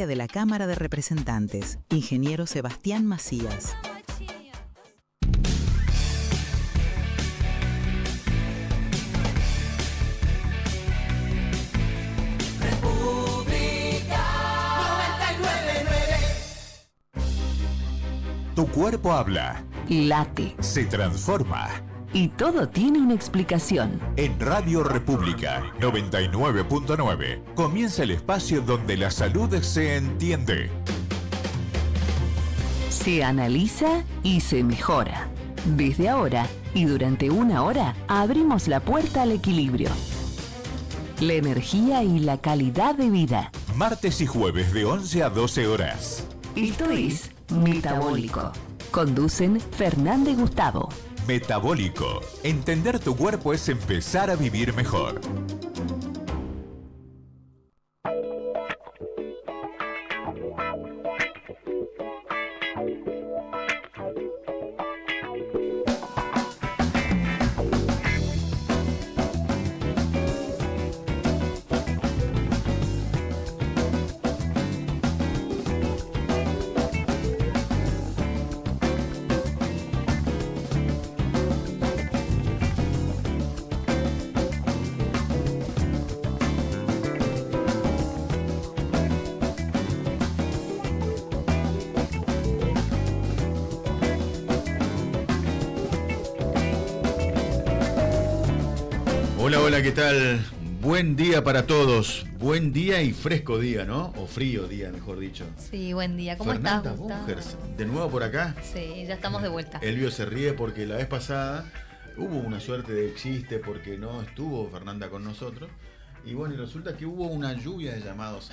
de la Cámara de Representantes, ingeniero Sebastián Macías. Tu cuerpo habla, late, se transforma. Y todo tiene una explicación. En Radio República 99.9 comienza el espacio donde la salud se entiende, Se analiza y se mejora. Desde ahora y durante una hora abrimos la puerta al equilibrio, la energía y la calidad de vida. martes y jueves de 11 a 12 horas. Esto es Metabólico. Conducen Fernández Gustavo. Metabólico. Entender tu cuerpo es empezar a vivir mejor. Hola, ¿qué tal? Buen día para todos. Buen día y fresco día, ¿no? O frío día, mejor dicho. Sí, buen día. ¿Cómo Fernanda estás, Gustavo? Bungers, de nuevo por acá. Sí, ya estamos de vuelta. Elvio se ríe porque la vez pasada hubo una suerte de chiste porque no estuvo Fernanda con nosotros. Y bueno, y resulta que hubo una lluvia de llamados.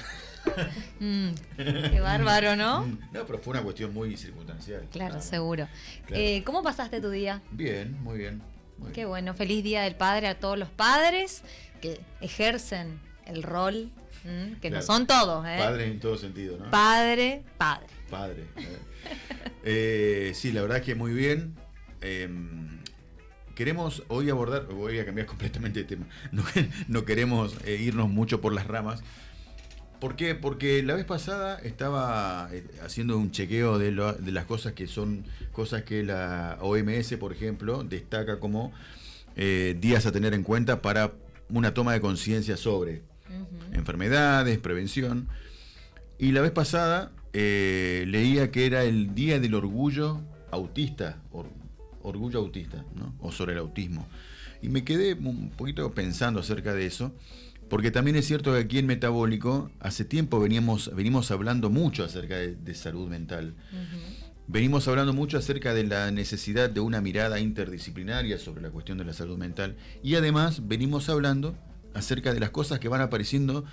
Qué bárbaro, ¿no? No, pero fue una cuestión muy circunstancial. Claro, seguro. Claro. ¿Cómo pasaste tu día? Bien, muy bien. Muy Qué bien. bueno. Feliz Día del Padre a todos los padres que ejercen el rol, que Claro. no son todos, ¿eh? Padre en todo sentido, ¿no? Padre. Padre. Sí, la verdad es que muy bien. Queremos hoy abordar, voy a cambiar completamente de tema, no queremos irnos mucho por las ramas. ¿Por qué? Porque la vez pasada estaba haciendo un chequeo de las cosas que son cosas que la OMS, por ejemplo, destaca como días a tener en cuenta para una toma de conciencia sobre enfermedades, prevención. Y la vez pasada leía que era el Día del Orgullo Autista, orgullo autista, ¿no? O sobre el autismo. Y me quedé un poquito pensando acerca de eso, porque también es cierto que aquí en Metabólico hace tiempo venimos hablando mucho acerca de salud mental. Venimos hablando mucho acerca de la necesidad de una mirada interdisciplinaria sobre la cuestión de la salud mental. Y además venimos hablando acerca de las cosas que van apareciendo,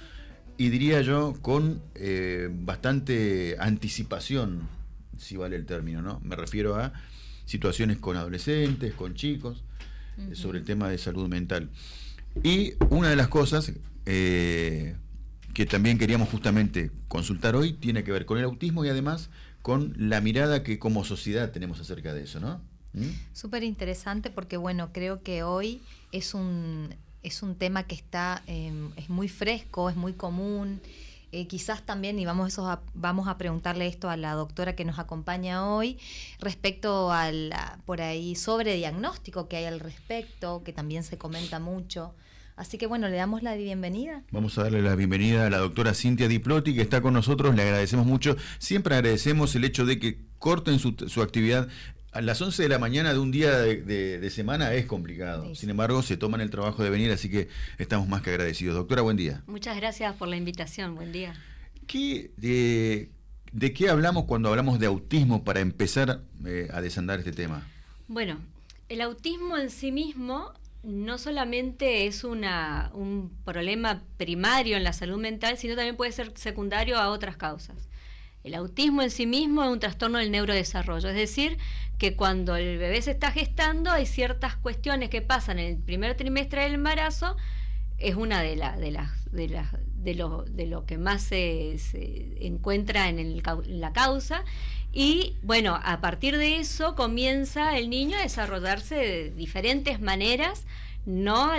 y diría yo, con bastante anticipación, si vale el término, ¿no? Me refiero a situaciones con adolescentes, con chicos, sobre el tema de salud mental. Y una de las cosas que también queríamos justamente consultar hoy tiene que ver con el autismo y además con la mirada que como sociedad tenemos acerca de eso, ¿no? Súper interesante porque, bueno, creo que hoy es un tema que está es muy fresco, es muy común. Quizás también, y vamos a preguntarle esto a la doctora que nos acompaña hoy, respecto por ahí sobrediagnóstico que hay al respecto, que también se comenta mucho. Así que bueno, le damos la bienvenida. Vamos a darle la bienvenida a la doctora Cintia Diplotti, que está con nosotros, le agradecemos mucho. Siempre agradecemos el hecho de que corten su actividad. A las 11 de la mañana de un día de semana es complicado. Sí. Sin embargo, se toman el trabajo de venir, así que estamos más que agradecidos. Doctora, buen día. Muchas gracias por la invitación, buen día. ¿De qué hablamos cuando hablamos de autismo para empezar a desandar este tema? Bueno, el autismo en sí mismo no solamente es un problema primario en la salud mental, sino también puede ser secundario a otras causas. El autismo en sí mismo es un trastorno del neurodesarrollo, es decir, que cuando el bebé se está gestando hay ciertas cuestiones que pasan en el primer trimestre del embarazo, es una de lo que más se encuentra en la causa. Y bueno, a partir de eso comienza el niño a desarrollarse de diferentes maneras, no a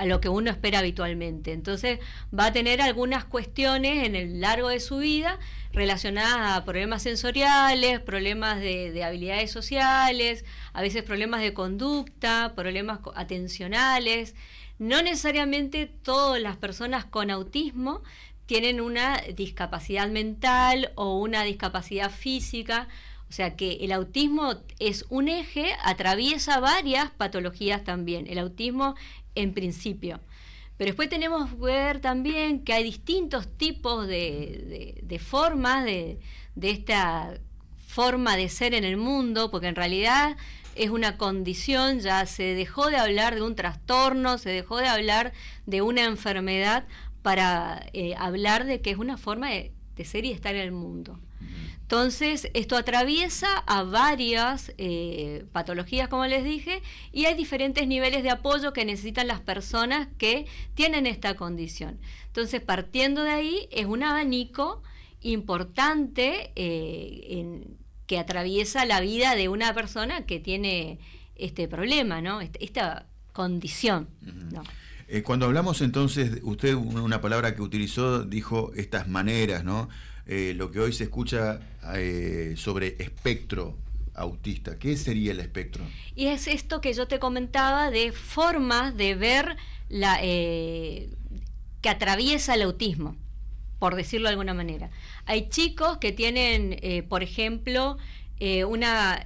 lo que uno espera habitualmente. Entonces va a tener algunas cuestiones en el largo de su vida relacionadas a problemas sensoriales, problemas de habilidades sociales, a veces problemas de conducta, problemas atencionales. No necesariamente todas las personas con autismo tienen una discapacidad mental o una discapacidad física. O sea que el autismo es un eje, atraviesa varias patologías también, el autismo en principio. Pero después tenemos que ver también que hay distintos tipos de formas de esta forma de ser en el mundo, porque en realidad es una condición, ya se dejó de hablar de un trastorno, se dejó de hablar de una enfermedad para hablar de que es una forma de ser y estar en el mundo. Entonces, esto atraviesa a varias patologías, como les dije, y hay diferentes niveles de apoyo que necesitan las personas que tienen esta condición. Entonces, partiendo de ahí, es un abanico importante que atraviesa la vida de una persona que tiene este problema, ¿no? Esta condición, ¿no? Cuando hablamos entonces, usted una palabra que utilizó, dijo estas maneras, ¿no? Lo que hoy se escucha sobre espectro autista. ¿Qué sería el espectro? Y es esto que yo te comentaba de formas de ver que atraviesa el autismo, por decirlo de alguna manera. Hay chicos que tienen, por ejemplo, una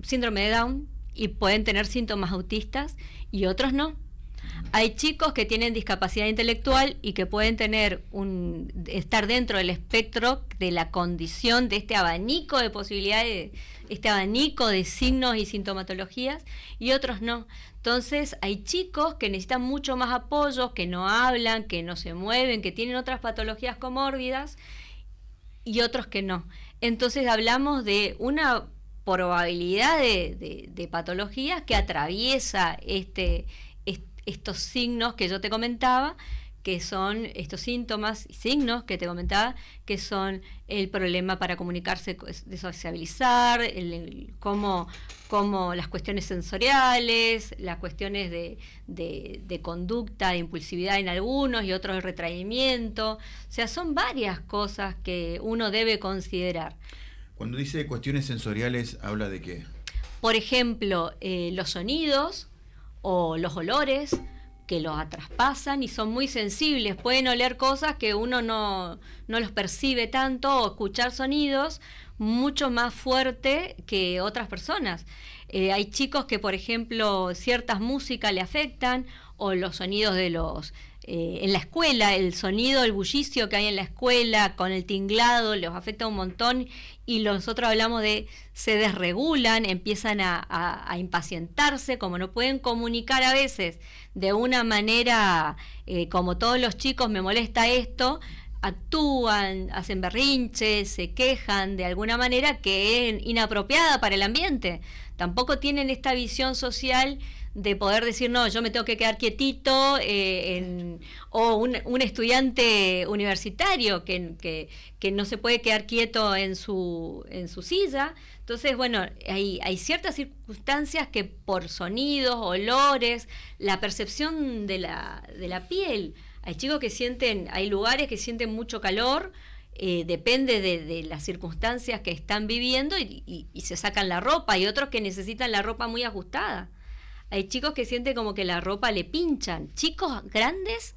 síndrome de Down y pueden tener síntomas autistas y otros no. Hay chicos que tienen discapacidad intelectual y que pueden estar dentro del espectro de la condición, de este abanico de posibilidades, este abanico de signos y sintomatologías, y otros no. Entonces hay chicos que necesitan mucho más apoyo, que no hablan, que no se mueven, que tienen otras patologías comórbidas, y otros que no. Entonces hablamos de una probabilidad de patologías que atraviesa estos signos que yo te comentaba, que son estos síntomas y signos que te comentaba, que son el problema para comunicarse, de sociabilizar, cómo las cuestiones sensoriales, las cuestiones de conducta, de impulsividad en algunos y otros de retraimiento. O sea, son varias cosas que uno debe considerar. Cuando dice cuestiones sensoriales, ¿habla de qué? Por ejemplo, los sonidos o los olores que los traspasan y son muy sensibles, pueden oler cosas que uno no los percibe tanto, o escuchar sonidos mucho más fuerte que otras personas. Hay chicos que, por ejemplo, ciertas músicas le afectan, o los sonidos de en la escuela, el sonido, el bullicio que hay en la escuela con el tinglado los afecta un montón, y nosotros hablamos de se desregulan, empiezan a impacientarse, como no pueden comunicar a veces de una manera como todos los chicos, me molesta esto, actúan, hacen berrinches, se quejan de alguna manera que es inapropiada para el ambiente. Tampoco tienen esta visión social de poder decir, no, yo me tengo que quedar quietito, o un estudiante universitario que no se puede quedar quieto en su silla. Entonces, bueno, hay ciertas circunstancias que por sonidos, olores, la percepción de la piel, hay chicos que hay lugares que sienten mucho calor, depende de las circunstancias que están viviendo y se sacan la ropa, y otros que necesitan la ropa muy ajustada. Hay chicos que sienten como que la ropa le pinchan, chicos grandes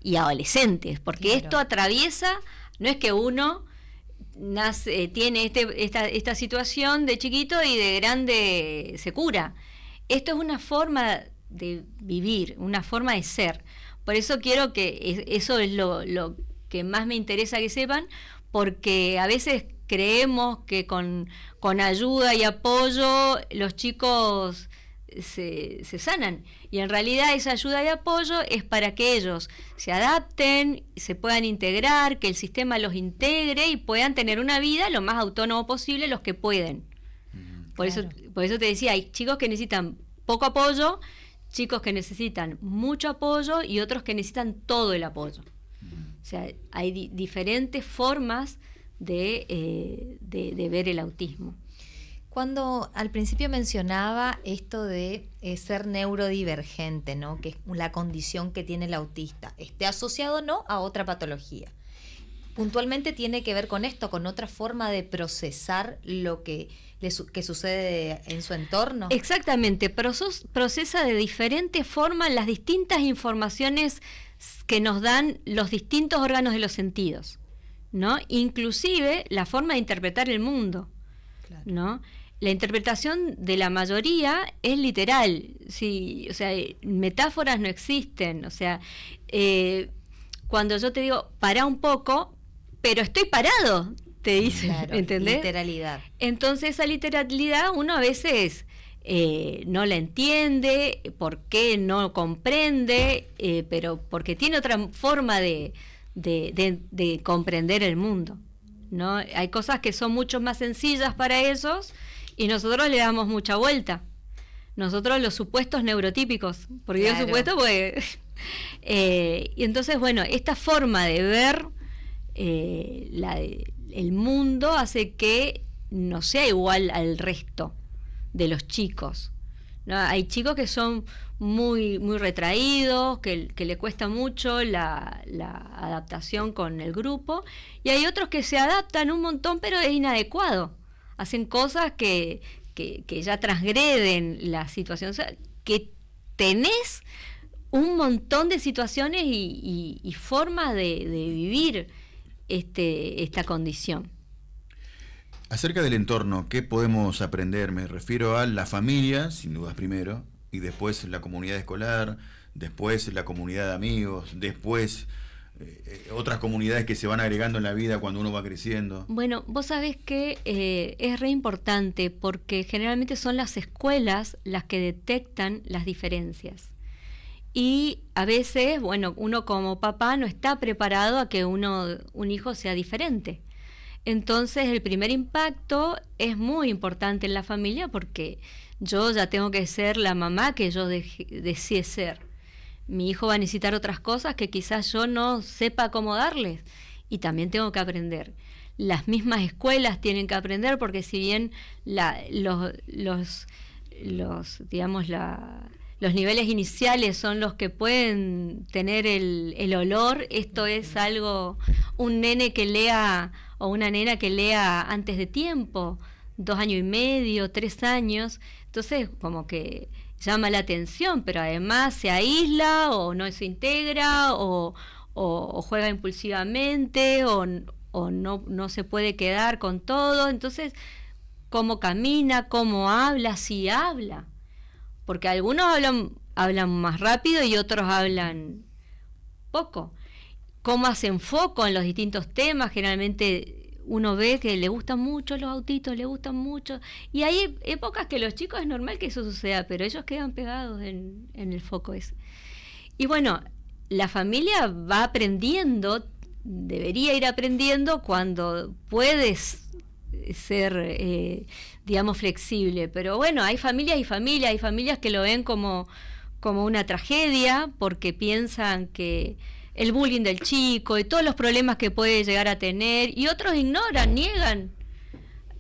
y adolescentes, porque claro, esto atraviesa, no es que uno tiene esta situación de chiquito y de grande se cura. Esto es una forma de vivir, una forma de ser. Por eso quiero que eso es lo que más me interesa que sepan, porque a veces creemos que con ayuda y apoyo los chicos se sanan, y en realidad esa ayuda y apoyo es para que ellos se adapten, se puedan integrar, que el sistema los integre y puedan tener una vida lo más autónomo posible los que pueden. Por eso te decía, hay chicos que necesitan poco apoyo, chicos que necesitan mucho apoyo y otros que necesitan todo el apoyo. O sea, hay diferentes formas de ver el autismo. Cuando al principio mencionaba esto de ser neurodivergente, ¿no? Que es la condición que tiene el autista, esté asociado o no a otra patología. Puntualmente tiene que ver con esto, con otra forma de procesar lo que sucede en su entorno. Exactamente, procesa de diferente forma las distintas informaciones que nos dan los distintos órganos de los sentidos, ¿no? Inclusive la forma de interpretar el mundo, claro, ¿no? La interpretación de la mayoría es literal, sí, o sea, metáforas no existen, o sea, cuando yo te digo, pará un poco, pero estoy parado, te dicen, claro, ¿entendés? Literalidad. Entonces esa literalidad uno a veces no la entiende, por qué no comprende, pero porque tiene otra forma de comprender el mundo, ¿no? Hay cosas que son mucho más sencillas para ellos y nosotros le damos mucha vuelta. Nosotros los supuestos neurotípicos, porque claro, yo supuesto pues... y entonces, bueno, esta forma de ver el mundo hace que no sea igual al resto de los chicos, ¿no? Hay chicos que son muy, muy retraídos, que le cuesta mucho la adaptación con el grupo, y hay otros que se adaptan un montón, pero es inadecuado. Hacen cosas que ya transgreden la situación. O sea, que tenés un montón de situaciones y formas de vivir esta condición. Acerca del entorno, ¿qué podemos aprender? Me refiero a la familia, sin dudas primero, y después la comunidad escolar, después la comunidad de amigos, después otras comunidades que se van agregando en la vida cuando uno va creciendo. Bueno, vos sabés que es re importante porque generalmente son las escuelas las que detectan las diferencias. Y a veces, bueno, uno como papá no está preparado a que un hijo sea diferente. Entonces el primer impacto es muy importante en la familia porque yo ya tengo que ser la mamá que yo deseé ser. Mi hijo va a necesitar otras cosas que quizás yo no sepa cómo darles y también tengo que aprender. Las mismas escuelas tienen que aprender porque si bien los niveles iniciales son los que pueden tener el olor, esto es algo, un nene que lea o una nena que lea antes de tiempo, 2 años y medio, 3 años, entonces como que llama la atención, pero además se aísla o no se integra o juega impulsivamente o no se puede quedar con todo, entonces cómo camina, cómo habla, si habla, porque algunos hablan más rápido y otros hablan poco. Cómo hacen foco en los distintos temas, generalmente uno ve que le gustan mucho los autitos, le gustan mucho, y hay épocas que los chicos es normal que eso suceda, pero ellos quedan pegados en el foco ese. Y bueno, la familia va aprendiendo, debería ir aprendiendo cuando puedes ser, digamos, flexible, pero bueno, hay familias y familias, hay familias que lo ven como una tragedia porque piensan que el bullying del chico y todos los problemas que puede llegar a tener, y otros ignoran, niegan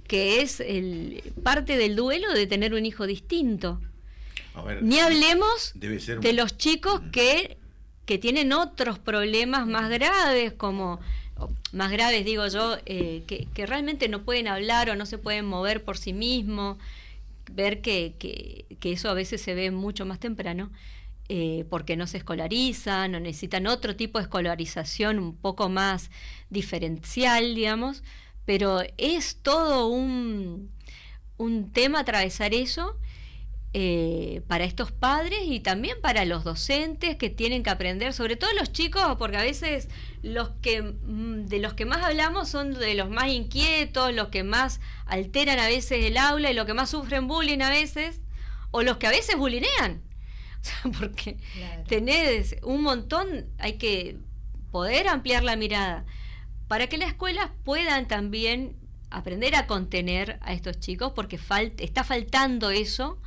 que es parte del duelo de tener un hijo distinto. A ver, ni hablemos de los chicos que tienen otros problemas más graves, más graves digo yo, que realmente no pueden hablar o no se pueden mover por sí mismos, ver que eso a veces se ve mucho más temprano. Porque no se escolarizan o necesitan otro tipo de escolarización un poco más diferencial, digamos, pero es todo un tema atravesar eso para estos padres y también para los docentes que tienen que aprender, sobre todo los chicos, porque a veces de los que más hablamos son de los más inquietos, los que más alteran a veces el aula y los que más sufren bullying a veces, o los que a veces bulinean. Porque claro, tenés un montón, hay que poder ampliar la mirada para que las escuelas puedan también aprender a contener a estos chicos, porque está faltando eso,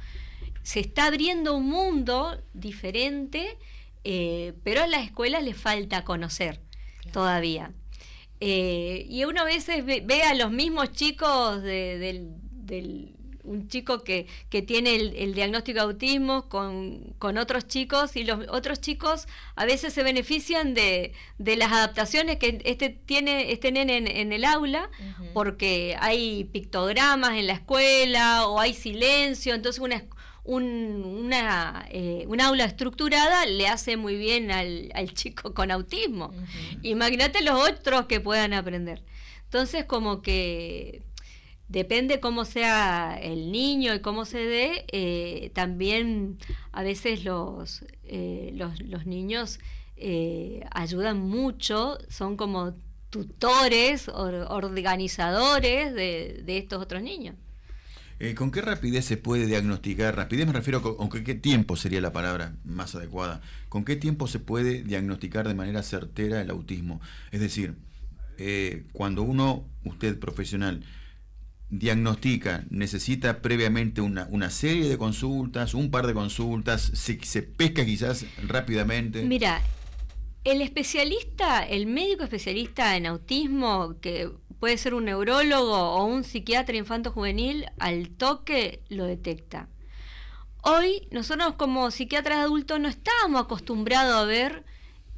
se está abriendo un mundo diferente, pero a las escuelas les falta conocer claro, todavía. Y uno a veces ve a los mismos chicos un chico que tiene el diagnóstico de autismo con otros chicos, y los otros chicos a veces se benefician de las adaptaciones que tiene este nene en el aula, porque hay pictogramas en la escuela o hay silencio, entonces un aula estructurada le hace muy bien al chico con autismo. Imagínate los otros que puedan aprender. Entonces, como que depende cómo sea el niño y cómo se dé, también a veces los niños ayudan mucho, son como tutores, organizadores de estos otros niños. ¿Con qué rapidez se puede diagnosticar? Rapidez me refiero con qué tiempo sería la palabra más adecuada. ¿Con qué tiempo se puede diagnosticar de manera certera el autismo? Es decir, cuando usted profesional, diagnostica, necesita previamente una serie de consultas, un par de consultas, se pesca quizás rápidamente. Mira, el médico especialista en autismo, que puede ser un neurólogo o un psiquiatra infanto-juvenil, al toque lo detecta. Hoy, nosotros como psiquiatras adultos no estábamos acostumbrados a ver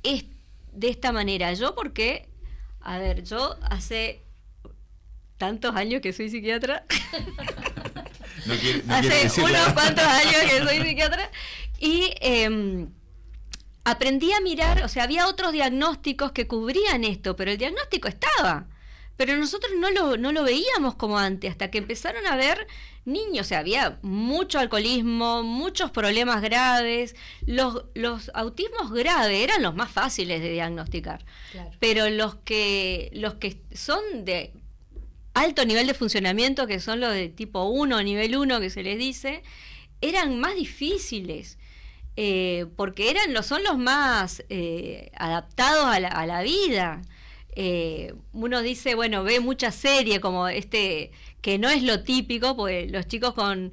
de esta manera. Yo hace tantos años que soy psiquiatra, hace unos cuantos años que soy psiquiatra, y aprendí a mirar, o sea, había otros diagnósticos que cubrían esto, pero el diagnóstico estaba, pero nosotros no lo veíamos como antes, hasta que empezaron a ver niños, o sea, había mucho alcoholismo, muchos problemas graves, los autismos graves eran los más fáciles de diagnosticar, claro. Pero los que son de alto nivel de funcionamiento, que son los de tipo 1, nivel 1 que se les dice, eran más difíciles, porque son los más adaptados a la vida. Uno dice, bueno, ve mucha serie como que no es lo típico, porque los chicos con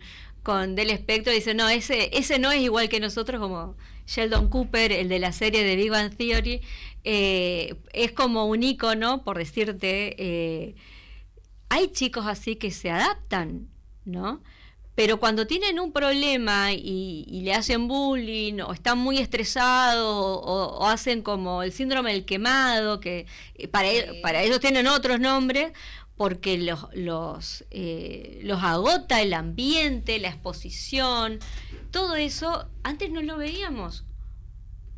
del espectro dicen, no, ese no es igual que nosotros, como Sheldon Cooper, el de la serie de Big Bang Theory, es como un ícono, por decirte. Hay chicos así que se adaptan, ¿no? Pero cuando tienen un problema y le hacen bullying, o están muy estresados, o hacen como el síndrome del quemado, que para ellos tienen otros nombres, porque los agota el ambiente, la exposición, todo eso, antes no lo veíamos.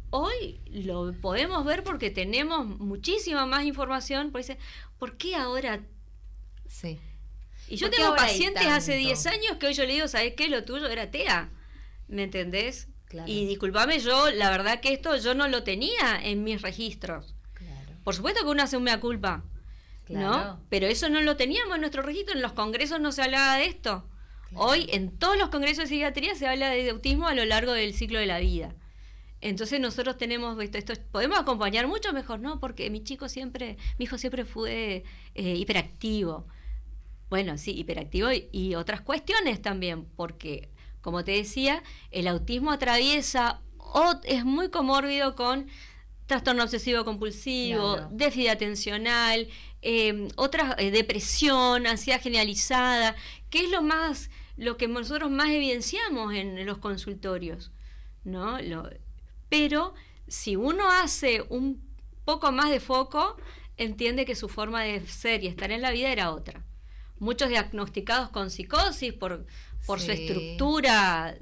Hoy lo podemos ver porque tenemos muchísima más información, ¿por qué ahora? Sí. Y yo tengo pacientes hace 10 años que hoy yo le digo, ¿sabes qué? Lo tuyo era TEA, ¿me entendés? Claro. Y discúlpame, la verdad que esto yo no lo tenía en mis registros. Claro. Por supuesto que uno hace un mea culpa, claro, ¿no? Pero eso no lo teníamos en nuestro registro, en los congresos no se hablaba de esto. Claro. Hoy en todos los congresos de psiquiatría se habla de autismo a lo largo del ciclo de la vida. Entonces nosotros tenemos esto, podemos acompañar mucho mejor, ¿no? Porque mi hijo siempre fue hiperactivo. Bueno, sí, hiperactivo y otras cuestiones también, porque, como te decía, el autismo atraviesa es muy comórbido con trastorno obsesivo compulsivo, claro, déficit atencional, depresión, ansiedad generalizada, que es lo que nosotros más evidenciamos en los consultorios, ¿no? Pero si uno hace un poco más de foco, entiende que su forma de ser y estar en la vida era otra. Muchos diagnosticados con psicosis por sí, su estructura,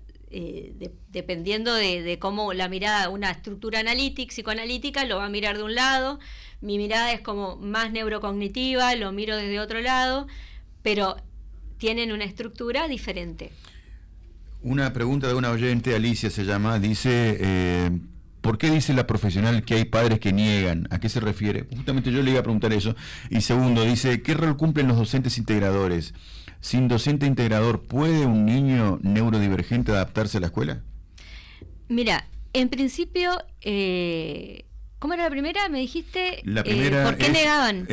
dependiendo de cómo la mirada, una estructura psicoanalítica lo va a mirar de un lado, mi mirada es como más neurocognitiva, lo miro desde otro lado, pero tienen una estructura diferente. Una pregunta de una oyente, Alicia se llama, dice... ¿Por qué dice la profesional que hay padres que niegan? ¿A qué se refiere? Justamente yo le iba a preguntar eso. Y segundo, dice, ¿qué rol cumplen los docentes integradores? ¿Sin docente integrador puede un niño neurodivergente adaptarse a la escuela? Mira, en principio, ¿cómo era la primera? Me dijiste, la primera ¿por qué negaban?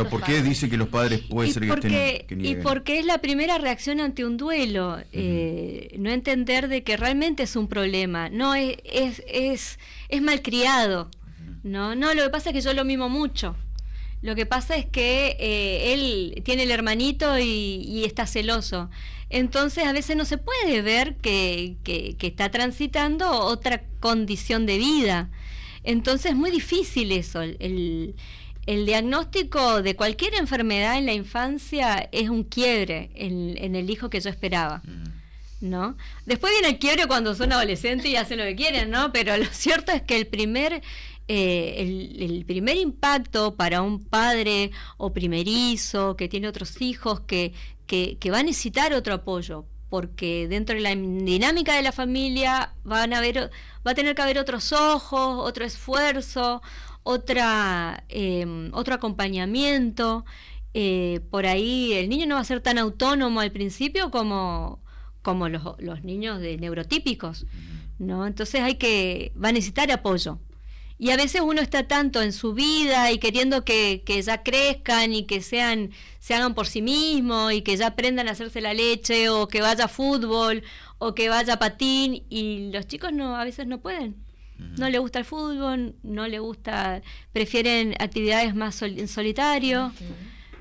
¿Por qué dice que los padres puede ser que nieguen? Y porque es la primera reacción ante un duelo, no entender de que realmente es un problema, no es malcriado, no, lo que pasa es que yo lo mimo mucho, Lo que pasa es que él tiene el hermanito y está celoso. Entonces a veces no se puede ver que está transitando otra condición de vida. Entonces es muy difícil eso. El diagnóstico de cualquier enfermedad en la infancia es un quiebre en el hijo que yo esperaba, ¿no? Después viene el quiebre cuando son adolescentes y hacen lo que quieren, ¿no? Pero lo cierto es que el primer impacto para un padre o primerizo que tiene otros hijos que va a necesitar otro apoyo, porque dentro de la dinámica de la familia va a tener que haber otros ojos, otro esfuerzo, otro acompañamiento. Por ahí el niño no va a ser tan autónomo al principio como los niños neurotípicos, ¿no? Entonces va a necesitar apoyo. Y a veces uno está tanto en su vida y queriendo que ya crezcan y que se hagan por sí mismos y que ya aprendan a hacerse la leche, o que vaya a fútbol, o que vaya a patín, y los chicos a veces no pueden. No les gusta el fútbol, no les gusta, prefieren actividades más en solitario,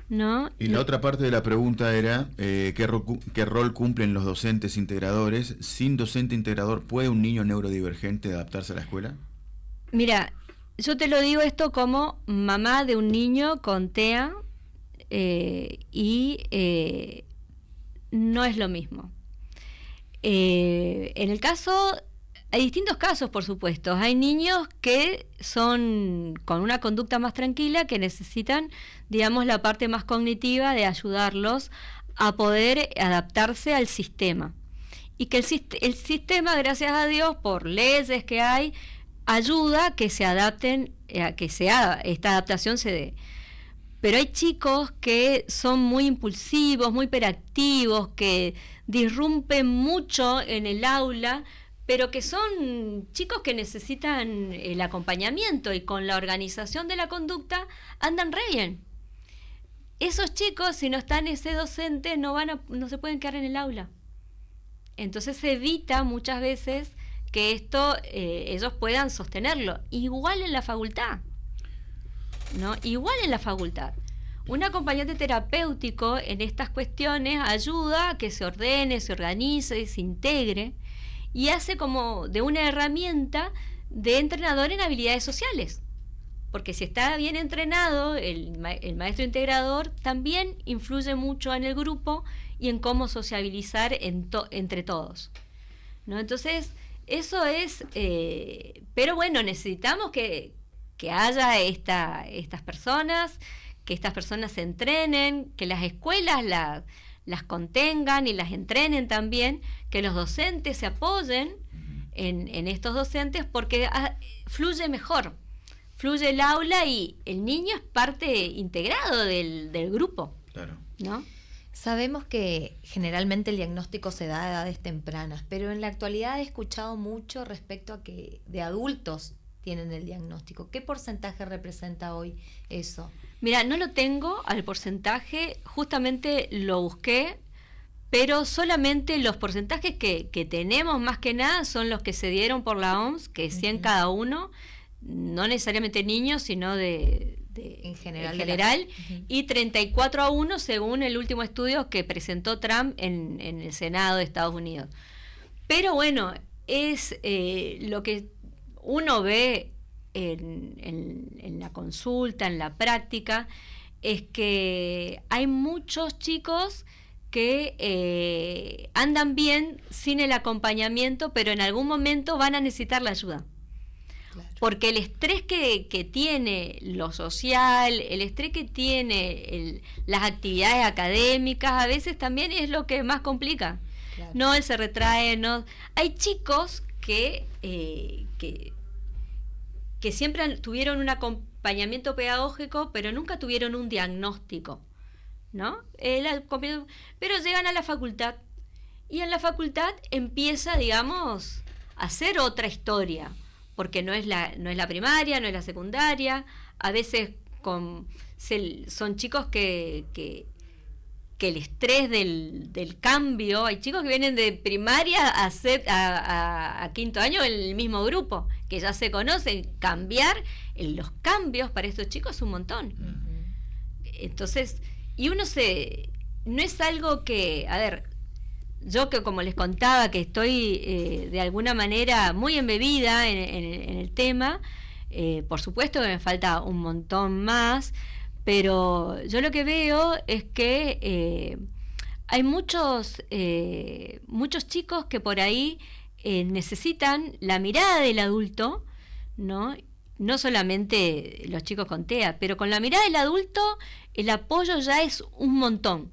¿no? Y la otra parte de la pregunta era ¿qué rol cumplen los docentes integradores? ¿Sin docente integrador puede un niño neurodivergente adaptarse a la escuela? Mira, yo te lo digo esto como mamá de un niño con TEA, y no es lo mismo. En el caso, hay distintos casos, por supuesto. Hay niños que son con una conducta más tranquila, que necesitan, digamos, la parte más cognitiva de ayudarlos a poder adaptarse al sistema. Y que el sistema, gracias a Dios, por leyes que hay, ayuda a que se adapten, a que esta adaptación se dé. Pero hay chicos que son muy impulsivos, muy hiperactivos, que disrumpen mucho en el aula, pero que son chicos que necesitan el acompañamiento, y con la organización de la conducta andan re bien. Esos chicos, si no están ese docente, no se pueden quedar en el aula. Entonces se evita muchas veces que esto ellos puedan sostenerlo. Igual en la facultad, ¿no? Igual en la facultad. Un acompañante terapéutico en estas cuestiones ayuda a que se ordene, se organice, se integre, y hace como de una herramienta de entrenador en habilidades sociales. Porque si está bien entrenado, el maestro integrador también influye mucho en el grupo y en cómo sociabilizar entre todos, ¿no? Entonces, eso es, pero bueno, necesitamos que haya estas personas, que estas personas se entrenen, que las escuelas las contengan y las entrenen también, que los docentes se apoyen en estos docentes, porque fluye mejor, fluye el aula y el niño es parte integrado del grupo, Claro. ¿no? Sabemos que generalmente el diagnóstico se da a edades tempranas, pero en la actualidad he escuchado mucho respecto a que de adultos tienen el diagnóstico. ¿Qué porcentaje representa hoy eso? Mira, no lo tengo al porcentaje, justamente lo busqué, pero solamente los porcentajes que tenemos más que nada son los que se dieron por la OMS, que es 100 cada uno, no necesariamente niños, sino en general, y 34-1 según el último estudio que presentó Trump en el Senado de Estados Unidos. Pero bueno, es lo que uno ve en la consulta, en la práctica, es que hay muchos chicos que andan bien sin el acompañamiento, pero en algún momento van a necesitar la ayuda. Porque el estrés que tiene lo social, el estrés que tiene las actividades académicas, a veces también es lo que más complica. Claro. No, él se retrae, no. Hay chicos que siempre tuvieron un acompañamiento pedagógico, pero nunca tuvieron un diagnóstico, ¿no? Pero llegan a la facultad, y en la facultad empieza, digamos, a hacer otra historia. Porque no es la primaria, no es la secundaria. A veces son chicos que el estrés del cambio, hay chicos que vienen de primaria a quinto año en el mismo grupo, que ya se conocen. Los cambios para estos chicos es un montón. Entonces, y no es algo que, a ver, yo que como les contaba que estoy de alguna manera muy embebida en el tema, por supuesto que me falta un montón más, pero yo lo que veo es que hay muchos chicos que por ahí necesitan la mirada del adulto, ¿no? No solamente los chicos con TEA, pero con la mirada del adulto el apoyo ya es un montón.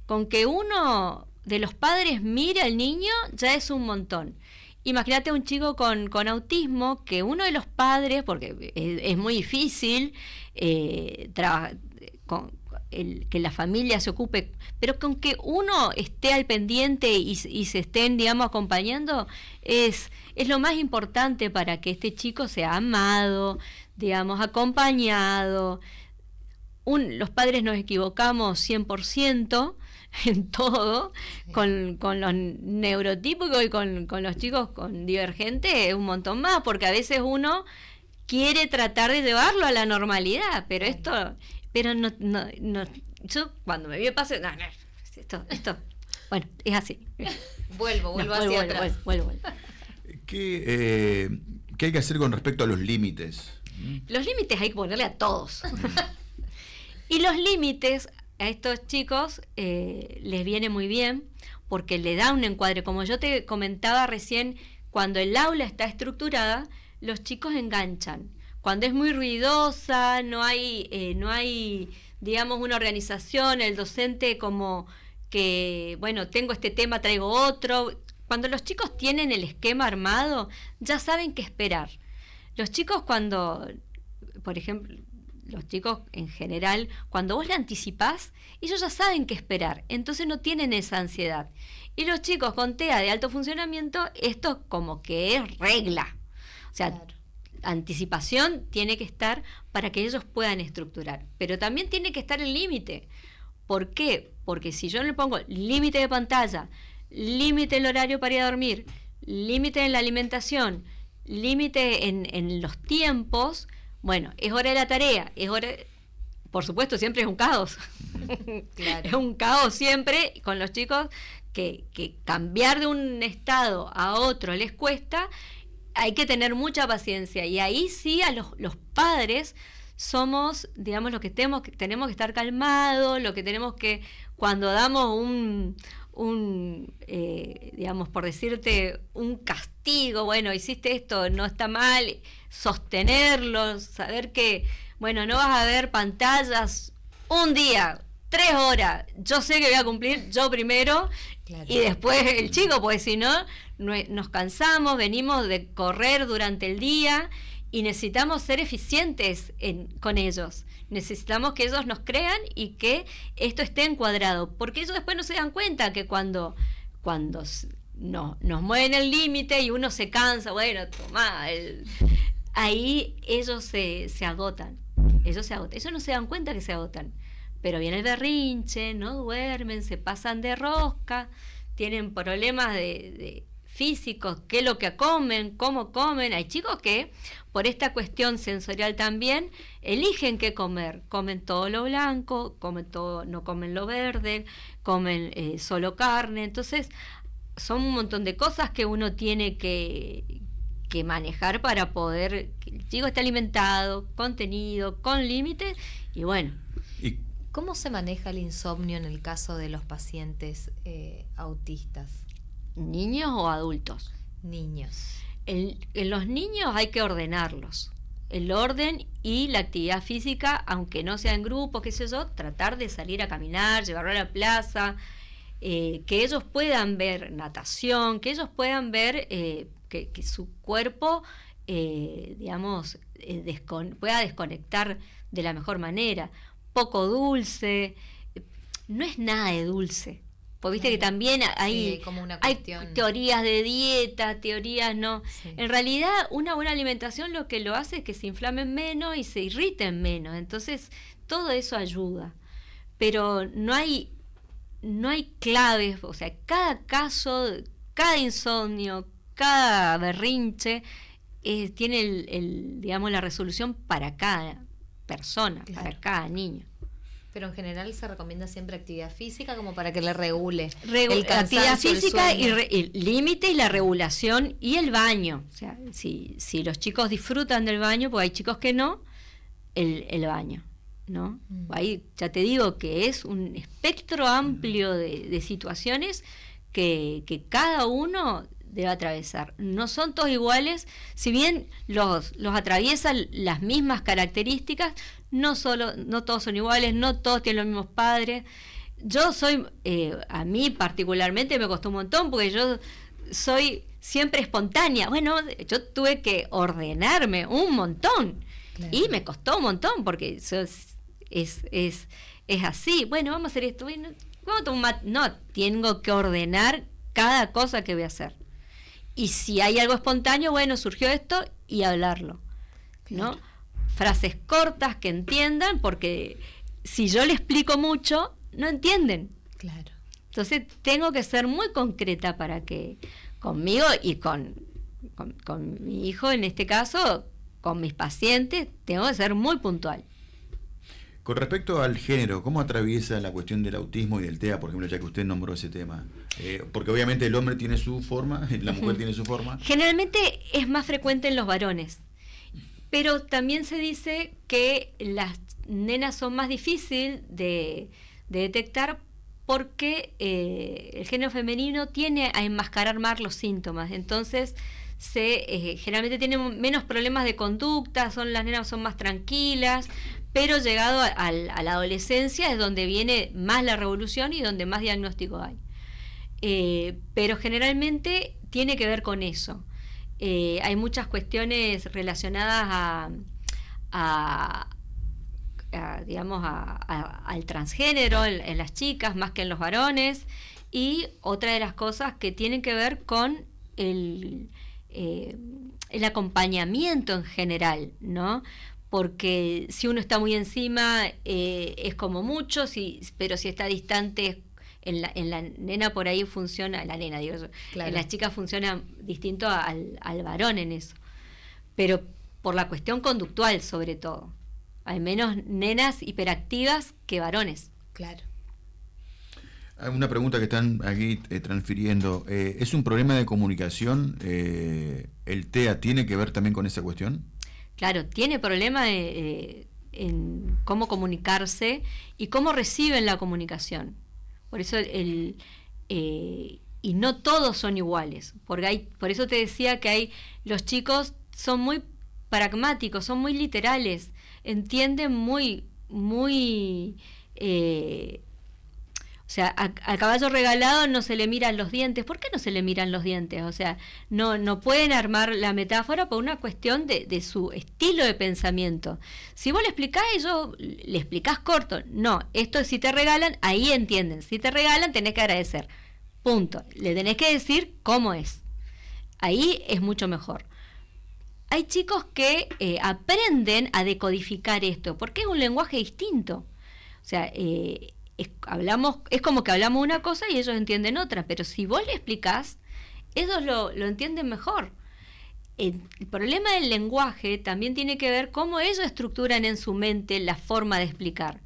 Con que uno de los padres mire al niño ya es un montón. Imagínate un chico con autismo, que uno de los padres, porque es muy difícil que la familia se ocupe, pero con que uno esté al pendiente y se estén, digamos, acompañando, es lo más importante para que este chico sea amado, digamos, acompañado. Los padres nos equivocamos 100% en todo, sí. con los neurotípicos y con los chicos con divergentes un montón más, porque a veces uno quiere tratar de llevarlo a la normalidad, pero no, yo cuando me vi el pase, esto, bueno, es así. Vuelvo hacia atrás. Vuelvo. ¿Qué hay que hacer con respecto a los límites? Los límites hay que ponerle a todos. Y los límites a estos chicos les viene muy bien porque le da un encuadre. Como yo te comentaba recién, cuando el aula está estructurada, los chicos enganchan. Cuando es muy ruidosa, no hay, digamos, una organización, el docente como que, bueno, tengo este tema, traigo otro. Cuando los chicos tienen el esquema armado, ya saben qué esperar. Los chicos cuando, por ejemplo, los chicos en general, cuando vos le anticipás, ellos ya saben qué esperar, entonces no tienen esa ansiedad. Y los chicos con TEA de alto funcionamiento, esto como que es regla. O sea, claro. Anticipación tiene que estar para que ellos puedan estructurar, pero también tiene que estar el límite. ¿Por qué? Porque si yo le pongo límite de pantalla, límite el horario para ir a dormir, límite en la alimentación, límite en los tiempos, bueno, es hora de la tarea, es hora, por supuesto, siempre es un caos. Claro. Es un caos siempre con los chicos que cambiar de un estado a otro les cuesta. Hay que tener mucha paciencia y ahí sí a los padres somos, digamos, los que tenemos que estar calmados, lo que tenemos que, cuando damos digamos, por decirte, un castigo, bueno, hiciste esto, no está mal, sostenerlo, saber que, bueno, no vas a ver pantallas un día, 3 horas, yo sé que voy a cumplir yo primero, claro. Y después el chico, pues si no, nos cansamos, venimos de correr durante el día y necesitamos ser eficientes con ellos. Necesitamos que ellos nos crean y que esto esté encuadrado, porque ellos después no se dan cuenta que cuando nos mueven el límite y uno se cansa, bueno, tomá, ahí ellos se agotan. Ellos no se dan cuenta que se agotan. Pero viene el berrinche, no duermen, se pasan de rosca, tienen problemas de físicos, qué es lo que comen, cómo comen. Hay chicos que, por esta cuestión sensorial también, eligen qué comer. Comen todo lo blanco, no comen lo verde, comen solo carne. Entonces, son un montón de cosas que uno tiene que manejar para poder que el chico esté alimentado, contenido, con límites, y bueno. ¿Cómo se maneja el insomnio en el caso de los pacientes autistas? ¿Niños o adultos? Niños. En los niños hay que ordenarlos. El orden y la actividad física, aunque no sea en grupo, qué sé yo, tratar de salir a caminar, llevarlo a la plaza, que ellos puedan ver natación, que ellos puedan ver que su cuerpo, digamos, pueda desconectar de la mejor manera. Poco dulce, no es nada de dulce, porque viste que también hay teorías de dieta, teorías no. Sí. En realidad una buena alimentación lo que lo hace es que se inflamen menos y se irriten menos, entonces todo eso ayuda, pero no hay claves, o sea, cada caso, cada insomnio, cada berrinche tiene digamos la resolución para cada persona, claro. Para cada niño. Pero en general se recomienda siempre actividad física como para que le regule actividad física el y límite y la regulación y el baño. O sea, si los chicos disfrutan del baño, porque hay chicos que no, el baño, ¿no? Ahí ya te digo que es un espectro amplio de situaciones que cada uno debe atravesar. No son todos iguales, si bien los atraviesan las mismas características, no todos son iguales, no todos tienen los mismos padres. Yo soy, a mí particularmente me costó un montón, porque yo soy siempre espontánea. Bueno, yo tuve que ordenarme un montón, claro. Y me costó un montón, porque eso es así. Bueno, vamos a hacer esto. Bueno, no, tengo que ordenar cada cosa que voy a hacer. Y si hay algo espontáneo, bueno, surgió esto y hablarlo, ¿no? Claro. Frases cortas que entiendan, porque si yo le explico mucho, no entienden. Claro. Entonces tengo que ser muy concreta para que conmigo y con mi hijo, en este caso, con mis pacientes, tengo que ser muy puntual. Con respecto al género, ¿cómo atraviesa la cuestión del autismo y del TEA, por ejemplo, ya que usted nombró ese tema? Porque obviamente el hombre tiene su forma, la mujer tiene su forma. Generalmente es más frecuente en los varones, pero también se dice que las nenas son más difíciles de detectar, porque el género femenino tiene a enmascarar más los síntomas. Entonces generalmente tienen menos problemas de conducta, las nenas son más tranquilas, pero llegado a la adolescencia es donde viene más la revolución y donde más diagnóstico hay. Pero generalmente tiene que ver con eso. Hay muchas cuestiones relacionadas al transgénero en las chicas más que en los varones, y otra de las cosas que tienen que ver con el acompañamiento en general, ¿no? Porque si uno está muy encima es como mucho, pero si está distante, en la nena por ahí funciona, la nena digo yo, claro. En las chicas funciona distinto al varón en eso, pero por la cuestión conductual sobre todo. Hay menos nenas hiperactivas que varones. Claro. Hay una pregunta que están aquí transfiriendo. ¿Es un problema de comunicación? ¿El TEA tiene que ver también con esa cuestión? Claro, tiene problema en cómo comunicarse y cómo reciben la comunicación. Por eso y no todos son iguales. Por eso te decía que los chicos son muy pragmáticos, son muy literales, entienden muy o sea, al caballo regalado no se le miran los dientes. ¿Por qué no se le miran los dientes? O sea, no pueden armar la metáfora por una cuestión de su estilo de pensamiento. Si vos le explicás, le explicás corto. No, esto si te regalan, ahí entienden. Si te regalan, tenés que agradecer. Punto. Le tenés que decir cómo es. Ahí es mucho mejor. Hay chicos que aprenden a decodificar esto, porque es un lenguaje distinto. O sea, es como que hablamos una cosa y ellos entienden otra, pero si vos le explicás, ellos lo entienden mejor. El problema del lenguaje también tiene que ver cómo ellos estructuran en su mente la forma de explicar.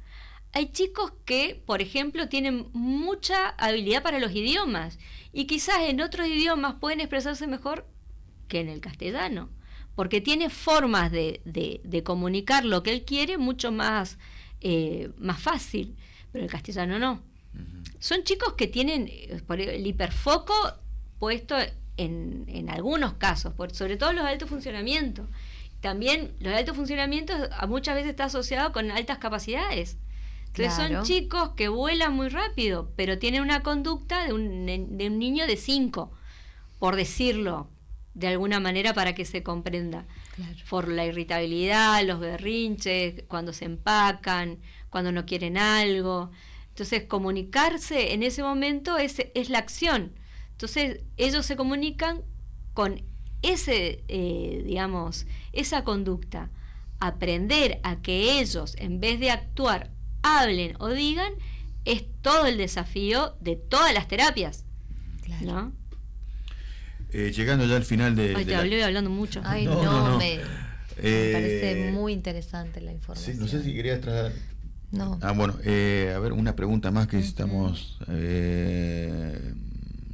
Hay chicos que, por ejemplo, tienen mucha habilidad para los idiomas y quizás en otros idiomas pueden expresarse mejor que en el castellano, porque tiene formas de comunicar lo que él quiere mucho más fácil. Pero el castellano no. Uh-huh. Son chicos que tienen el hiperfoco puesto en algunos casos, sobre todo los de alto funcionamiento. También los de alto funcionamiento muchas veces está asociado con altas capacidades. Entonces claro. Son chicos que vuelan muy rápido, pero tienen una conducta de un niño de 5, por decirlo de alguna manera para que se comprenda. Claro. Por la irritabilidad, los berrinches, cuando se empacan, cuando no quieren algo. Entonces comunicarse en ese momento es la acción. Entonces ellos se comunican con esa conducta. Aprender a que ellos, en vez de actuar, hablen o digan, es todo el desafío de todas las terapias. Claro. ¿No? Llegando ya al final de... Ay, te hablé hablando mucho. Ay, no. Me parece muy interesante la información. Sí, no sé si querías No. Bueno, a ver, una pregunta más que estamos...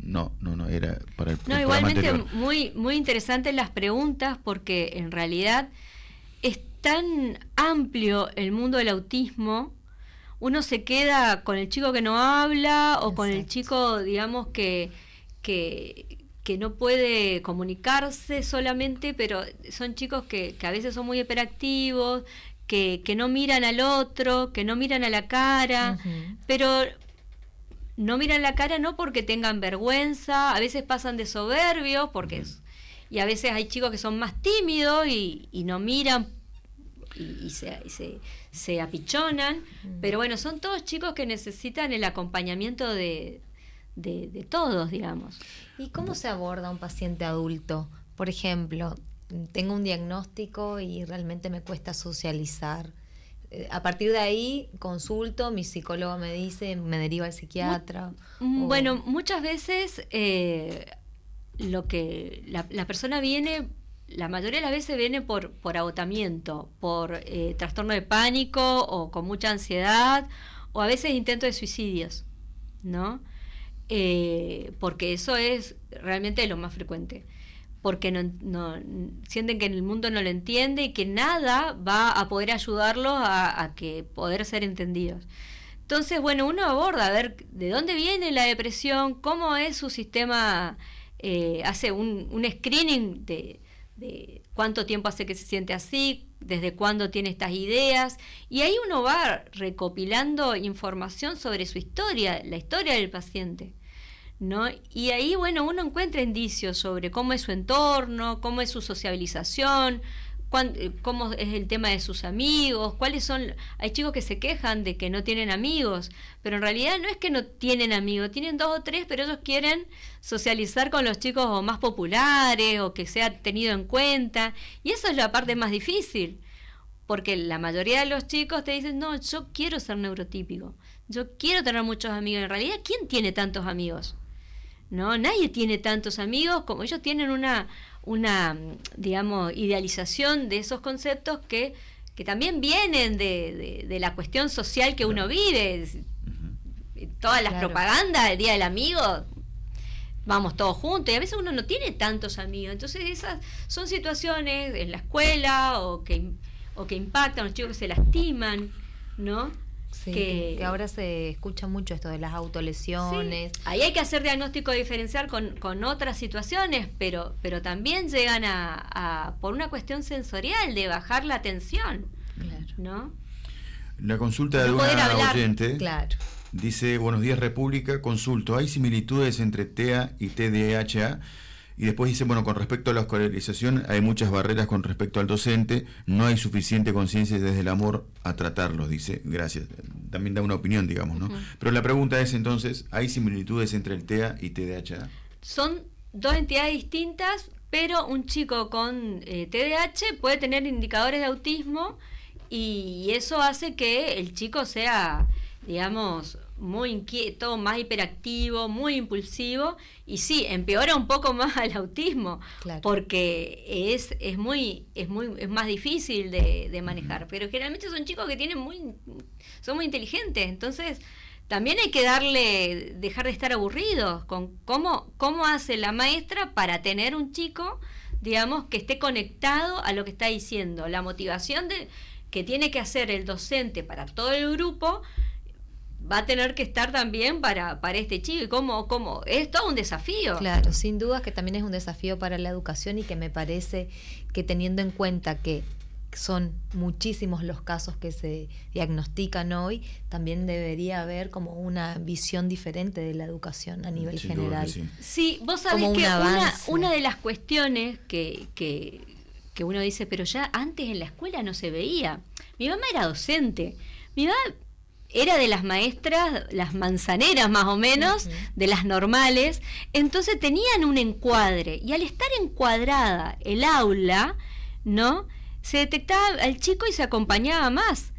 No, era para el programa igualmente anterior. muy interesantes las preguntas, porque en realidad es tan amplio el mundo del autismo. Uno se queda con el chico que no habla o con el chico, digamos, que no puede comunicarse solamente, pero son chicos que a veces son muy hiperactivos, que no miran al otro, que no miran a la cara, pero no miran la cara no porque tengan vergüenza, a veces pasan de soberbios, y a veces hay chicos que son más tímidos y no miran y se apichonan, pero bueno, son todos chicos que necesitan el acompañamiento de todos, digamos. ¿Y cómo se aborda un paciente adulto? Por ejemplo, tengo un diagnóstico y realmente me cuesta socializar. A partir de ahí consulto, mi psicólogo me dice, me deriva al psiquiatra. Bueno, muchas veces lo que la persona viene, la mayoría de las veces viene por agotamiento, por trastorno de pánico o con mucha ansiedad, o a veces intento de suicidios, ¿no? Porque eso es realmente lo más frecuente. Porque no sienten que el mundo no lo entiende y que nada va a poder ayudarlos a que poder ser entendidos. Entonces, bueno, uno aborda a ver de dónde viene la depresión, cómo es su sistema, hace un screening de cuánto tiempo hace que se siente así, desde cuándo tiene estas ideas, y ahí uno va recopilando información sobre su historia, la historia del paciente, ¿no? Y ahí, bueno, uno encuentra indicios sobre cómo es su entorno, cómo es su sociabilización, cómo es el tema de sus amigos, cuáles son... Hay chicos que se quejan de que no tienen amigos, pero en realidad no es que no tienen amigos, tienen 2 o 3, pero ellos quieren socializar con los chicos o más populares o que sea tenido en cuenta, y eso es la parte más difícil, porque la mayoría de los chicos te dicen, no, yo quiero ser neurotípico, yo quiero tener muchos amigos. En realidad, ¿quién tiene tantos amigos? ¿No? Nadie tiene tantos amigos, como ellos tienen una digamos, idealización de esos conceptos que también vienen de la cuestión social que uno vive. Todas las propagandas del Día del Amigo, vamos todos juntos, y a veces uno no tiene tantos amigos. Entonces esas son situaciones en la escuela o que impactan, los chicos que se lastiman, ¿no? Sí, que ahora se escucha mucho esto de las autolesiones. Sí. Ahí hay que hacer diagnóstico diferencial con otras situaciones, pero también llegan a por una cuestión sensorial de bajar la tensión, ¿no? La consulta de no poder una hablar. oyente dice, buenos días República, consulto, ¿hay similitudes entre TEA y TDAH? Y después dice, bueno, con respecto a la escolarización hay muchas barreras con respecto al docente, no hay suficiente conciencia desde el amor a tratarlos, dice, gracias. También da una opinión, digamos, ¿no? Pero la pregunta es entonces, ¿hay similitudes entre el TEA y TDAH? Son 2 entidades distintas, pero un chico con TDAH puede tener indicadores de autismo y eso hace que el chico sea, digamos, muy inquieto, más hiperactivo, muy impulsivo, y sí, empeora un poco más al autismo, porque es más difícil de manejar, pero generalmente son chicos que son muy inteligentes, entonces también hay que dejar de estar aburridos con cómo hace la maestra para tener un chico, digamos, que esté conectado a lo que está diciendo, la motivación que tiene que hacer el docente para todo el grupo va a tener que estar también para este chico, y cómo es todo un desafío. Claro, sin dudas que también es un desafío para la educación, y que me parece que, teniendo en cuenta que son muchísimos los casos que se diagnostican hoy, también debería haber como una visión diferente de la educación a nivel general. Sí, vos sabés que una de las cuestiones que uno dice, pero ya antes en la escuela no se veía. Mi mamá era docente, mi mamá era de las maestras, las manzaneras más o menos, de las normales, entonces tenían un encuadre, y al estar encuadrada el aula, ¿no?, se detectaba al chico y se acompañaba más,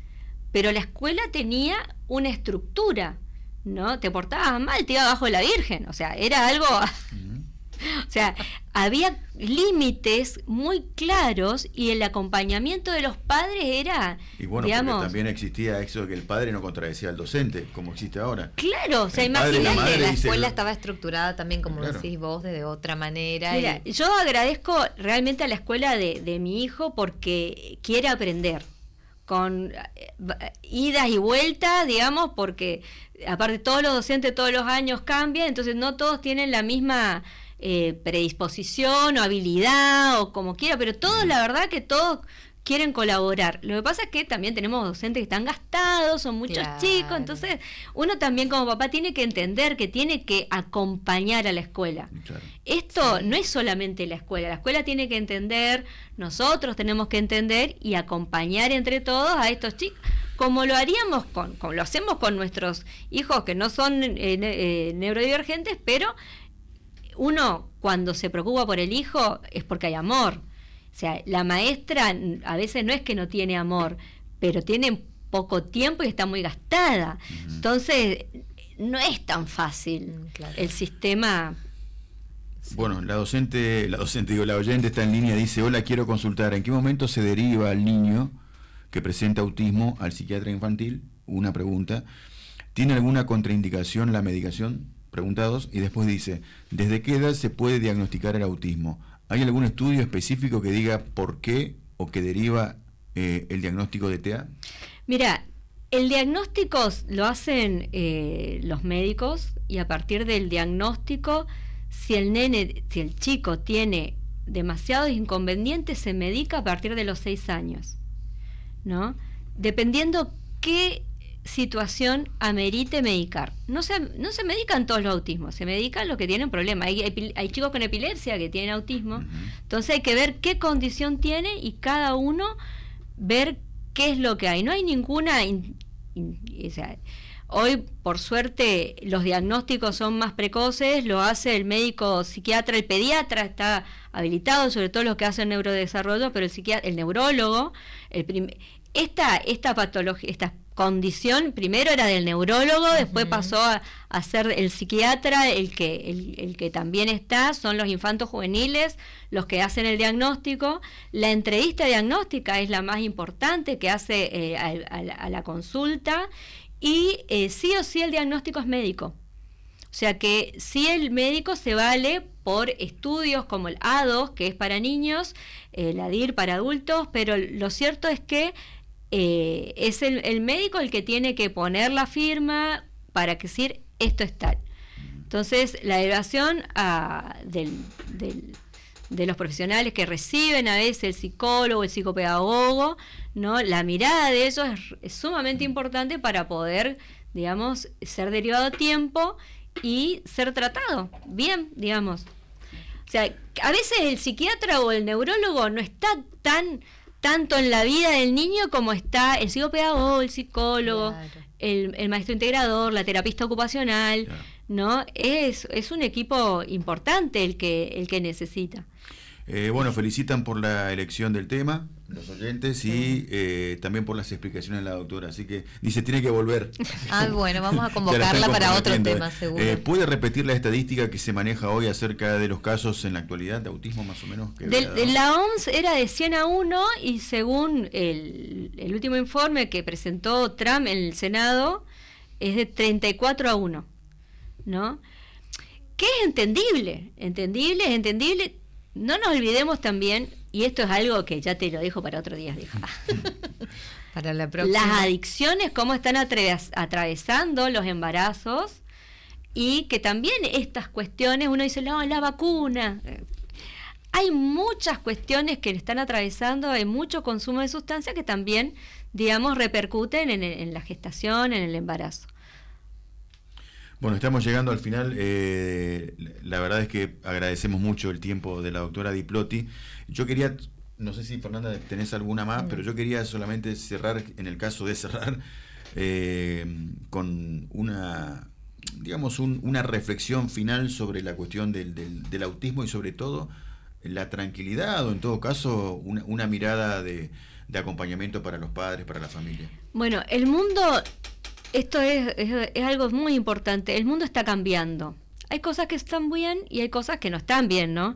pero la escuela tenía una estructura, ¿no? Te portabas mal, te iba abajo de la Virgen, o sea, era algo... O sea, había límites muy claros y el acompañamiento de los padres era, Y bueno, digamos, porque también existía eso de que el padre no contradecía al docente, como existe ahora. claro, o sea, El padre y la imagínate. madre la dice- escuela estaba estructurada también, como Claro. decís vos, de otra manera. Mira, yo agradezco realmente a la escuela de mi hijo porque quiere aprender, con idas y vueltas, digamos, porque aparte todos los docentes todos los años cambian, entonces no todos tienen la misma predisposición o habilidad o como quiera, pero todos, la verdad que todos quieren colaborar. Lo que pasa es que también tenemos docentes que están gastados, son muchos Claro. chicos, entonces uno también como papá tiene que entender que tiene que acompañar a la escuela. Claro. Esto no es solamente la escuela tiene que entender, nosotros tenemos que entender y acompañar entre todos a estos chicos, como lo haríamos como lo hacemos con nuestros hijos que no son neurodivergentes, pero uno cuando se preocupa por el hijo es porque hay amor. O sea, la maestra a veces no es que no tiene amor, pero tiene poco tiempo y está muy gastada. Entonces, no es tan fácil Claro. el sistema. Bueno, la oyente está en línea, dice, hola, quiero consultar, ¿en qué momento se deriva al niño que presenta autismo al psiquiatra infantil? Una pregunta. ¿Tiene alguna contraindicación la medicación? Preguntados. Y después dice, ¿desde qué edad se puede diagnosticar el autismo? ¿Hay algún estudio específico que diga por qué o que deriva el diagnóstico de TEA? Mira, el diagnóstico lo hacen los médicos y a partir del diagnóstico, si el chico tiene demasiados inconvenientes, se medica a partir de los 6 años, ¿no? Dependiendo qué situación amerite medicar. No se medican todos los autismos, se medican los que tienen problemas. Hay chicos con epilepsia que tienen autismo, entonces hay que ver qué condición tiene y cada uno ver qué es lo que hay. No hay ninguna... o sea, hoy, por suerte, los diagnósticos son más precoces, lo hace el médico psiquiatra, el pediatra está habilitado, sobre todo los que hacen neurodesarrollo, pero el neurólogo, esta patología, esta condición primero era del neurólogo, después pasó a ser el psiquiatra, el que también son los infantos juveniles los que hacen el diagnóstico. La entrevista diagnóstica es la más importante que hace a la consulta y sí o sí el diagnóstico es médico. O sea que sí el médico se vale por estudios como el A2, que es para niños, el ADIR para adultos, pero lo cierto es que es el médico el que tiene que poner la firma para decir esto es tal. Entonces, la evaluación de los profesionales que reciben a veces el psicólogo, el psicopedagogo, ¿no? La mirada de ellos es sumamente importante para poder, digamos, ser derivado a tiempo y ser tratado bien, digamos. O sea, a veces el psiquiatra o el neurólogo no está tanto en la vida del niño como está el psicopedagogo, el psicólogo, Claro. el maestro integrador, la terapista ocupacional, Claro. ¿no? Es un equipo importante el que necesita. Bueno, felicitan por la elección del tema, los oyentes, y también por las explicaciones de la doctora. Así que dice, tiene que volver. Bueno, vamos a Ya la convocarla están para otro comprometiendo. tema, seguro. ¿Puede repetir la estadística que se maneja hoy acerca de los casos en la actualidad de autismo, más o menos? Que había dado? La OMS era de 100 a 1 y según el último informe que presentó Trump en el Senado, es de 34 a 1, ¿no? Que es entendible. No nos olvidemos también, y esto es algo que ya te lo dejo para otro día, Para la próxima. las adicciones, cómo están atravesando los embarazos, y que también estas cuestiones, uno dice, no, la vacuna. Hay muchas cuestiones que le están atravesando, hay mucho consumo de sustancias que también, digamos, repercuten en la gestación, en el embarazo. Bueno, estamos llegando al final. La verdad es que agradecemos mucho el tiempo de la doctora Diplotti. Yo quería, no sé si Fernanda tenés alguna más, pero yo quería solamente cerrar, en el caso de cerrar, con una, digamos, una reflexión final sobre la cuestión del autismo y sobre todo la tranquilidad o en todo caso una mirada de acompañamiento para los padres, para la familia. Bueno, el mundo... Esto es algo muy importante. El mundo está cambiando. Hay cosas que están bien y hay cosas que no están bien, ¿no?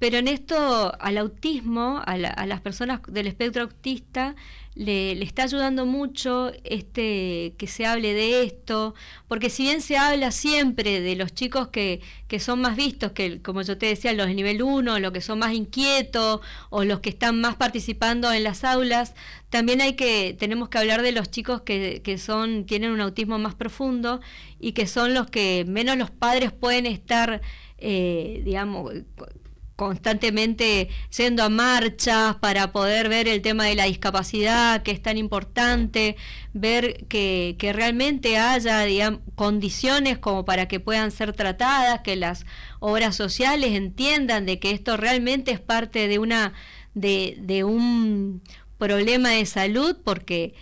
Pero en esto, al autismo, a las personas del espectro autista, le está ayudando mucho que se hable de esto, porque si bien se habla siempre de los chicos que son más vistos, que como yo te decía, los de nivel 1, los que son más inquietos, o los que están más participando en las aulas, también tenemos que hablar de los chicos que tienen un autismo más profundo, y que son los que menos los padres pueden estar, digamos, constantemente yendo a marchas para poder ver el tema de la discapacidad, que es tan importante, ver que realmente haya, digamos, condiciones como para que puedan ser tratadas, que las obras sociales entiendan de que esto realmente es parte de un problema de salud, porque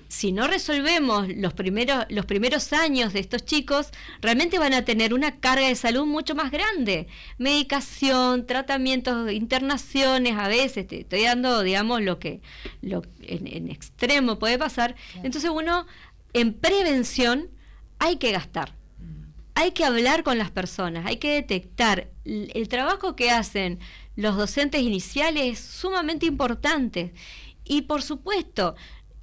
si no resolvemos los primeros años de estos chicos, realmente van a tener una carga de salud mucho más grande. Medicación, tratamientos, internaciones, a veces te estoy dando, digamos, lo que en extremo puede pasar. Entonces uno, en prevención, hay que gastar. Hay que hablar con las personas, hay que detectar. El trabajo que hacen los docentes iniciales es sumamente importante. Y por supuesto,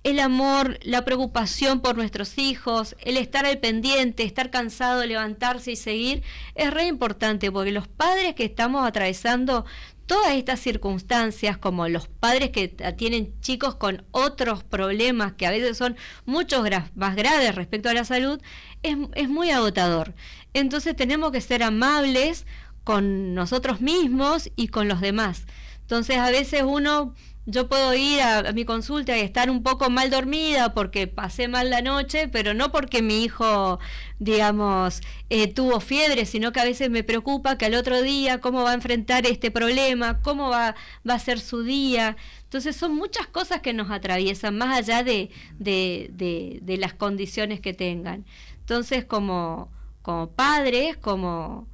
el amor, la preocupación por nuestros hijos, el estar al pendiente, estar cansado, levantarse y seguir, es re importante, porque los padres que estamos atravesando todas estas circunstancias, como los padres que tienen chicos con otros problemas que a veces son mucho más graves respecto a la salud, es muy agotador. Entonces tenemos que ser amables con nosotros mismos y con los demás. Entonces a veces yo puedo ir a mi consulta y estar un poco mal dormida porque pasé mal la noche, pero no porque mi hijo, digamos, tuvo fiebre, sino que a veces me preocupa que al otro día cómo va a enfrentar este problema, cómo va a ser su día. Entonces son muchas cosas que nos atraviesan, más allá de las condiciones que tengan. Entonces como padres, como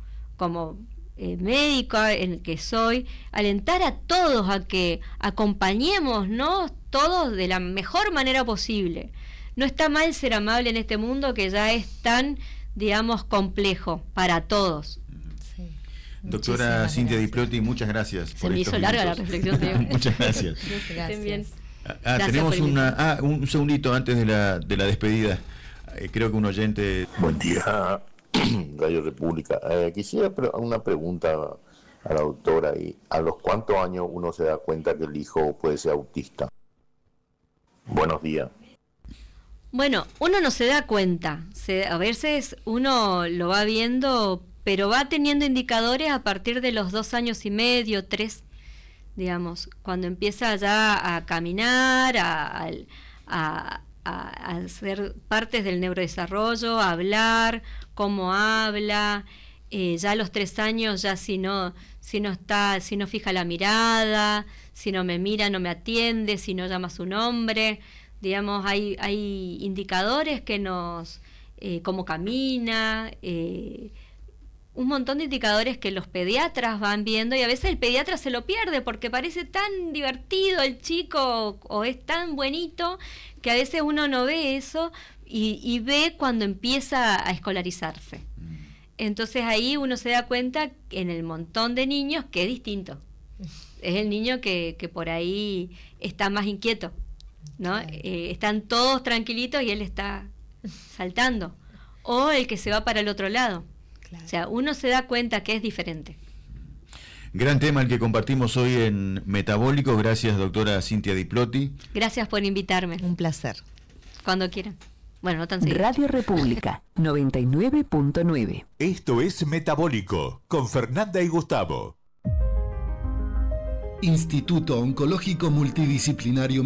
médico en el que soy, alentar a todos a que acompañémonos todos de la mejor manera posible. No está mal ser amable en este mundo que ya es tan, digamos, complejo para todos. Sí. Doctora Cintia Diplotti, muchas gracias. Se me hizo larga la reflexión. Muchas gracias. Gracias. Bien. Tenemos un segundito antes de la despedida. Creo que un oyente... Buen día, Radio República. Quisiera una pregunta a la doctora. ¿A los cuántos años uno se da cuenta que el hijo puede ser autista? Buenos días. Bueno, uno no se da cuenta. A veces uno lo va viendo, pero va teniendo indicadores a partir de los 2 años y medio, 3, digamos, cuando empieza ya a caminar, a hacer partes del neurodesarrollo, a hablar, cómo habla, ya a los 3 años ya si no fija la mirada, si no me mira, no me atiende, si no llama su nombre, digamos, hay indicadores que cómo camina, un montón de indicadores que los pediatras van viendo, y a veces el pediatra se lo pierde porque parece tan divertido el chico o es tan buenito que a veces uno no ve eso y ve cuando empieza a escolarizarse. Entonces ahí uno se da cuenta en el montón de niños que es distinto. Es el niño que por ahí está más inquieto, ¿no? Claro. Están todos tranquilitos y él está saltando. O el que se va para el otro lado. Claro. O sea, uno se da cuenta que es diferente. Gran tema el que compartimos hoy en Metabólicos. Gracias, doctora Cintia Diplotti. Gracias por invitarme. Un placer. Cuando quieran. Bueno, no tan seguido. Radio República 99.9. Esto es Metabólico con Fernanda y Gustavo. Instituto Oncológico Multidisciplinario